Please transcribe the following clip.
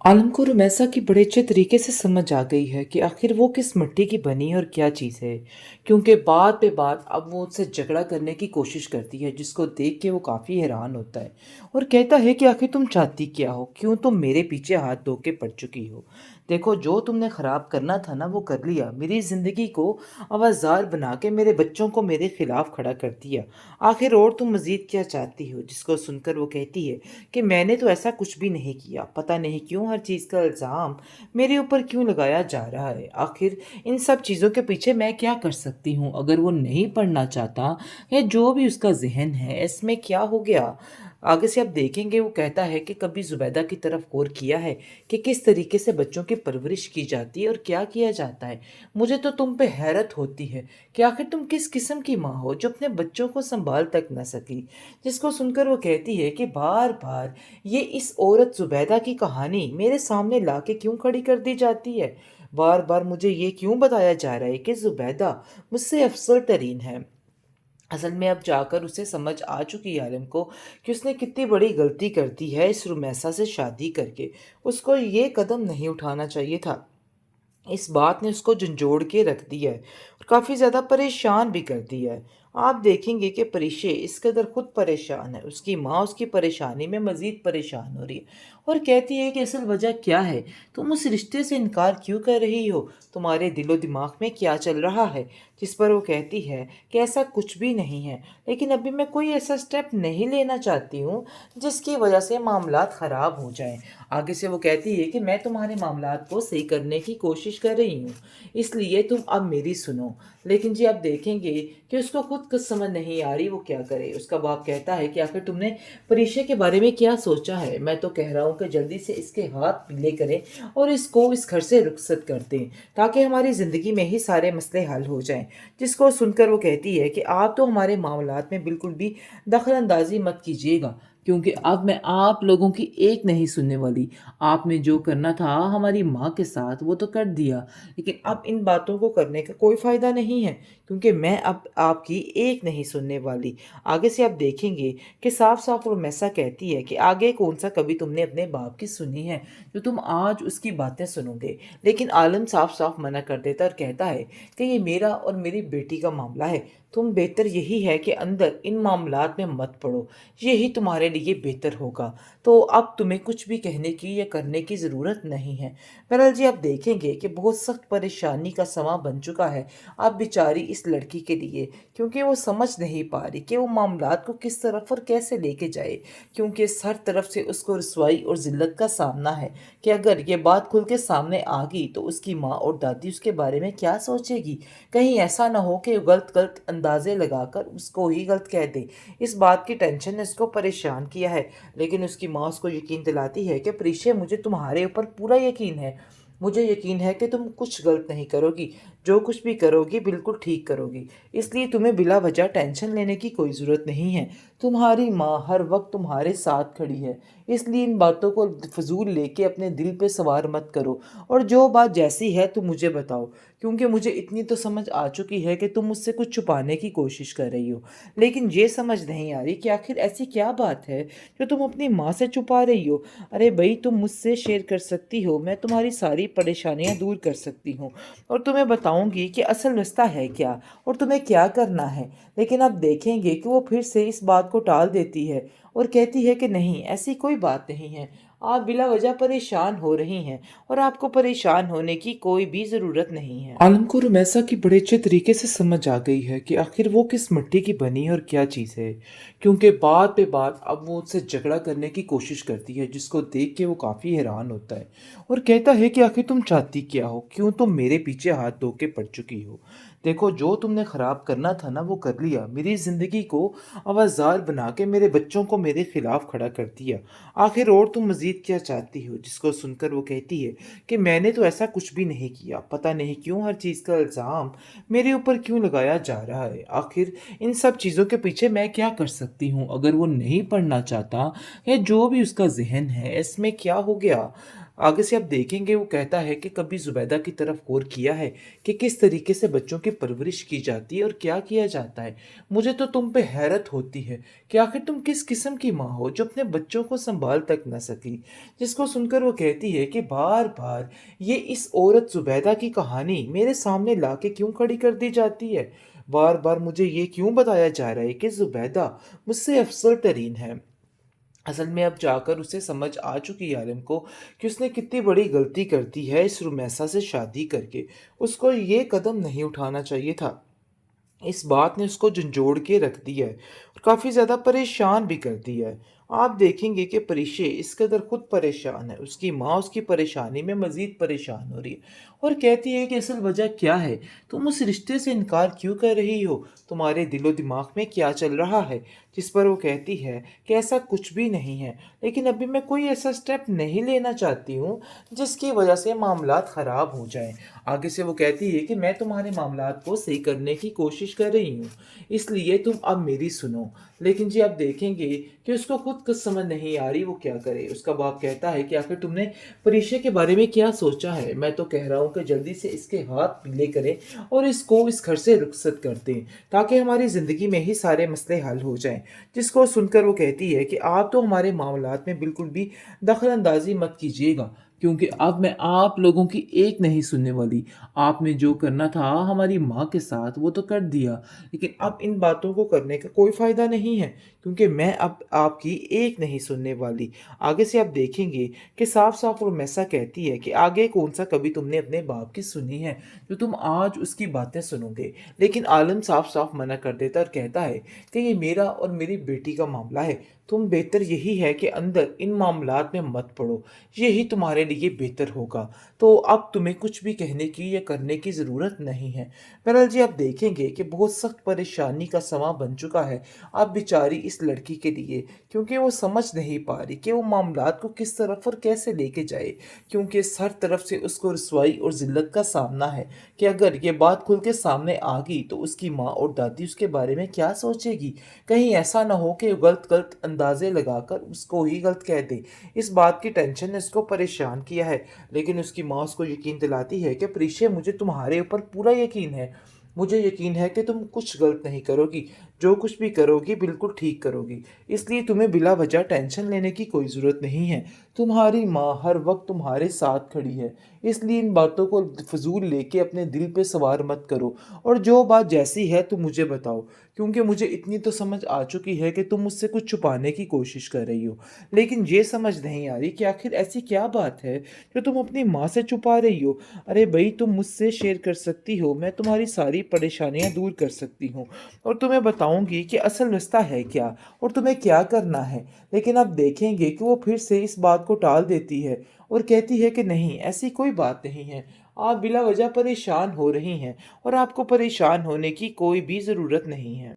आलम को रुमैसा की बड़े अच्छे तरीके से समझ आ गई है कि आखिर वो किस मिट्टी की बनी और क्या चीज़ है। क्योंकि बात पे बात अब वो उससे झगड़ा करने की कोशिश करती है, जिसको देख के वो काफ़ी हैरान होता है और कहता है कि आखिर तुम चाहती क्या हो, क्यों तुम मेरे पीछे हाथ धो के पड़ चुकी हो। देखो, जो तुमने ख़राब करना था ना वो कर लिया, मेरी ज़िंदगी को आवाज़ार बना के मेरे बच्चों को मेरे खिलाफ़ खड़ा कर दिया। आखिर और तुम मज़ीद क्या चाहती हो। जिसको सुनकर वो कहती है कि मैंने तो ऐसा कुछ भी नहीं किया, पता नहीं क्यों हर चीज़ का इल्ज़ाम मेरे ऊपर क्यों लगाया जा रहा है। आखिर इन सब चीज़ों के पीछे मैं क्या कर सकती हूँ। अगर वो नहीं पढ़ना चाहता या जो भी उसका ज़हन है, इसमें क्या हो गया। आगे से आप देखेंगे वो कहता है कि कभी ज़ुबैदा की तरफ गौर किया है कि किस तरीके से बच्चों की परवरिश की जाती है और क्या किया जाता है। मुझे तो तुम पे हैरत होती है कि आखिर तुम किस किस्म की माँ हो जो अपने बच्चों को संभाल तक न सकी। जिसको सुनकर वो कहती है कि बार बार ये इस औरत ज़ुबैदा की कहानी मेरे सामने लाके क्यों खड़ी कर दी जाती है। बार बार मुझे ये क्यों बताया जा रहा है कि ज़ुबैदा मुझसे अफसर तरीन है। असल में अब जाकर उसे समझ आ चुकी है आलिम को कि उसने कितनी बड़ी गलती कर दी है इस रुमैसा से शादी करके। उसको ये कदम नहीं उठाना चाहिए था। इस बात ने उसको झंझोड़ के रख दिया है और काफ़ी ज़्यादा परेशान भी कर दिया है। आप देखेंगे कि परिशे इस कदर खुद परेशान है, उसकी माँ उसकी परेशानी में मज़ीद परेशान हो रही है और कहती है कि असल वजह क्या है, तुम उस रिश्ते से इनकार क्यों कर रही हो, तुम्हारे दिलो दिमाग में क्या चल रहा है। जिस पर वो कहती है कि ऐसा कुछ भी नहीं है, लेकिन अभी मैं कोई ऐसा स्टेप नहीं लेना चाहती हूँ जिसकी वजह से मामलात ख़राब हो जाएं। आगे से वो कहती है कि मैं तुम्हारे मामलात को सही करने की कोशिश कर रही हूँ, इसलिए तुम अब मेरी सुनो। लेकिन जी आप देखेंगे कि उसको खुद कुछ समझ नहीं आ रही वो क्या करे। उसका बाप कहता है कि आखिर तुमने परीक्षा के बारे में क्या सोचा है। मैं तो कह रहा हूँ कि जल्दी से इसके हाथ पीले करें और इसको इस घर से रुखसत कर दें, ताकि हमारी ज़िंदगी में ही सारे मसले हल हो जाएं। जिसको सुनकर वो कहती है कि आप तो हमारे मामलात में बिल्कुल भी दखल अंदाजी मत कीजिएगा, क्योंकि अब मैं आप लोगों की एक नहीं सुनने वाली। आपने जो करना था हमारी माँ के साथ वो तो कर दिया, लेकिन अब इन बातों को करने का कोई फ़ायदा नहीं है, क्योंकि मैं अब आपकी एक नहीं सुनने वाली। आगे से आप देखेंगे कि साफ साफ वो मैसा कहती है कि आगे कौन सा कभी तुमने अपने बाप की सुनी है जो तुम आज उसकी बातें सुनोगे। लेकिन आलम साफ साफ मना कर देता और कहता है कि ये मेरा और मेरी बेटी का मामला है, तुम बेहतर यही है कि अंदर इन मामलात में मत पड़ो, यही तुम्हारे लिए बेहतर होगा। तो अब तुम्हें कुछ भी कहने की या करने की ज़रूरत नहीं है। बहरहाल जी आप देखेंगे कि बहुत सख्त परेशानी का समा बन चुका है अब बेचारी इस लड़की के लिए, क्योंकि वो समझ नहीं पा रही कि वो मामलात को किस तरफ और कैसे लेके जाए। क्योंकि हर तरफ से उसको रसवाई और ज़िल्लत का सामना है कि अगर ये बात खुल के सामने आ गई तो उसकी माँ और दादी उसके बारे में क्या सोचेगी। कहीं ऐसा ना हो कि गलत गलत अंदाजे लगाकर उसको ही गलत कह दे। इस बात की टेंशन ने उसको परेशान किया है। लेकिन उसकी माँ उसको यकीन दिलाती है कि प्रीशे, मुझे तुम्हारे ऊपर पूरा यकीन है, मुझे यकीन है कि तुम कुछ गलत नहीं करोगी, जो कुछ भी करोगी बिल्कुल ठीक करोगी, इसलिए तुम्हें बिला वजह टेंशन लेने की कोई ज़रूरत नहीं है। तुम्हारी माँ हर वक्त तुम्हारे साथ खड़ी है, इसलिए इन बातों को फजूल लेके अपने दिल पे सवार मत करो और जो बात जैसी है तुम मुझे बताओ, क्योंकि मुझे इतनी तो समझ आ चुकी है कि तुम मुझसे कुछ छुपाने की कोशिश कर रही हो। लेकिन ये समझ नहीं आ रही कि आखिर ऐसी क्या बात है जो तुम अपनी माँ से छुपा रही हो। अरे भाई, तुम मुझसे शेयर कर सकती हो, मैं तुम्हारी सारी परेशानियां दूर कर सकती हूँ और तुम्हें बताऊंगी कि असल रास्ता है क्या और तुम्हें क्या करना है। लेकिन आप देखेंगे कि वो फिर से इस बात को टाल देती है और कहती है कि नहीं, ऐसी कोई बात नहीं है, आप बिला वजह परेशान हो रही हैं और आपको परेशान होने की कोई भी ज़रूरत नहीं है। आलम को रुमैसा की बड़े अच्छे तरीके से समझ आ गई है कि आखिर वो किस मिट्टी की बनी और क्या चीज़ है। क्योंकि बात पे बात अब वो उससे झगड़ा करने की कोशिश करती है, जिसको देख के वो काफ़ी हैरान होता है और कहता है कि आखिर तुम चाहती क्या हो, क्यों तुम मेरे पीछे हाथ धो के पड़ चुकी हो। देखो, जो तुमने ख़राब करना था ना वो कर लिया, मेरी ज़िंदगी को आवाज़ार बना के मेरे बच्चों को मेरे खिलाफ़ खड़ा कर दिया। आखिर और तुम मज़ीद क्या चाहती हो। जिसको सुनकर वो कहती है कि मैंने तो ऐसा कुछ भी नहीं किया, पता नहीं क्यों हर चीज़ का इल्ज़ाम मेरे ऊपर क्यों लगाया जा रहा है। आखिर इन सब चीज़ों के पीछे मैं क्या कर सकती हूँ। अगर वो नहीं पढ़ना चाहता या जो भी उसका ज़हन है, इसमें क्या हो गया। आगे से आप देखेंगे वो कहता है कि कभी ज़ुबैदा की तरफ गौर किया है कि किस तरीके से बच्चों की परवरिश की जाती है और क्या किया जाता है। मुझे तो तुम पे हैरत होती है कि आखिर तुम किस किस्म की माँ हो जो अपने बच्चों को संभाल तक न सकी। जिसको सुनकर वो कहती है कि बार बार ये इस औरत ज़ुबैदा की कहानी मेरे सामने ला के क्यों खड़ी कर दी जाती है। बार बार मुझे ये क्यों बताया जा रहा है कि ज़ुबैदा मुझसे अफसर तरीन है। असल में अब जाकर उसे समझ आ चुकी है आलिम को कि उसने कितनी बड़ी गलती कर दी है इस रुमैसा से शादी करके। उसको ये कदम नहीं उठाना चाहिए था। इस बात ने उसको झंझोड़ के रख दिया है और काफ़ी ज़्यादा परेशान भी कर दिया है। आप देखेंगे कि परिशे इस कदर खुद परेशान है, उसकी माँ उसकी परेशानी में मज़ीद परेशान हो रही है और कहती है कि असल वजह क्या है? तुम उस रिश्ते से इनकार क्यों कर रही हो? तुम्हारे दिलो-दिमाग में क्या चल रहा है? जिस पर वो कहती है कि ऐसा कुछ भी नहीं है, लेकिन अभी मैं कोई ऐसा स्टेप नहीं लेना चाहती हूँ, जिसकी वजह से मामलात ख़राब हो जाएँ। आगे से वो कहती है कि मैं तुम्हारे मामलात को सही करने की कोशिश कर रही हूँ, इसलिए तुम अब मेरी सुनो। लेकिन जी आप देखेंगे कि उसको खुद कुछ समझ नहीं आ रही वो क्या करे। उसका बाप कहता है कि आखिर तुमने परीक्षा के बारे में क्या सोचा है? मैं तो कह रहा हूँ कि जल्दी से इसके हाथ पीले करें और इसको इस घर से रुखसत कर दें, ताकि हमारी ज़िंदगी में ही सारे मसले हल हो जाएँ। जिसको सुनकर वो कहती है कि आप तो हमारे मामलात में बिल्कुल भी दखल अंदाज़ी मत कीजिएगा, क्योंकि अब मैं आप लोगों की एक नहीं सुनने वाली। आपने जो करना था हमारी माँ के साथ वो तो कर दिया, लेकिन अब इन बातों को करने का कोई फ़ायदा नहीं है, क्योंकि मैं अब आपकी एक नहीं सुनने वाली। आगे से आप देखेंगे कि साफ-साफ रुमैसा कहती है कि आगे कौन-सा कभी तुमने अपने बाप की सुनी है, जो तुम आज उसकी बातें सुनोगे। लेकिन आलम साफ-साफ मना कर देता है और कहता है कि ये मेरा और मेरी बेटी का मामला है। तुम बेहतर यही है कि अंदर इन मामलात में मत पड़ो, यही तुम्हारे लिए बेहतर होगा। तो अब तुम्हें कुछ भी कहने की या करने की ज़रूरत नहीं है। बहरहाल जी आप देखेंगे कि बहुत सख्त परेशानी का समा बन चुका है अब बेचारी इस लड़की के लिए, क्योंकि वो समझ नहीं पा रही कि वो मामलात को किस तरफ और कैसे लेके जाए, क्योंकि इस हर तरफ से उसको रसवाई और ज़िल्लत का सामना है कि अगर ये बात खुल के सामने आ गई तो उसकी माँ और दादी उसके बारे में क्या सोचेगी। कहीं ऐसा ना हो कि गलत-गलत अंदाज़े लगाकर उसको ही गलत कह दे। इस बात की टेंशन ने उसको परेशान किया है, लेकिन उसकी माँ उसको यकीन दिलाती है कि प्रीशे मुझे तुम्हारे ऊपर पूरा यकीन है। मुझे यकीन है कि तुम कुछ गलत नहीं करोगी, जो कुछ भी करोगी बिल्कुल ठीक करोगी। इसलिए तुम्हें बिला वजह टेंशन लेने की कोई ज़रूरत नहीं है। तुम्हारी माँ हर वक़्त तुम्हारे साथ खड़ी है, इसलिए इन बातों को फ़िज़ूल लेके अपने दिल पे सवार मत करो और जो बात जैसी है तुम मुझे बताओ, क्योंकि मुझे इतनी तो समझ आ चुकी है कि तुम मुझसे कुछ छुपाने की कोशिश कर रही हो। लेकिन ये समझ नहीं आ रही कि आखिर ऐसी क्या बात है जो तुम अपनी माँ से छुपा रही हो? अरे भई तुम मुझसे शेयर कर सकती हो, मैं तुम्हारी सारी परेशानियाँ दूर कर सकती हूँ और तुम्हें बताऊँगी कि असल रास्ता है क्या और तुम्हें क्या करना है। लेकिन आप देखेंगे कि वो फिर से इस बात को टाल देती है और कहती है कि नहीं, ऐसी कोई बात नहीं है। आप बिला वजह परेशान हो रही हैं और आपको परेशान होने की कोई भी ज़रूरत नहीं है।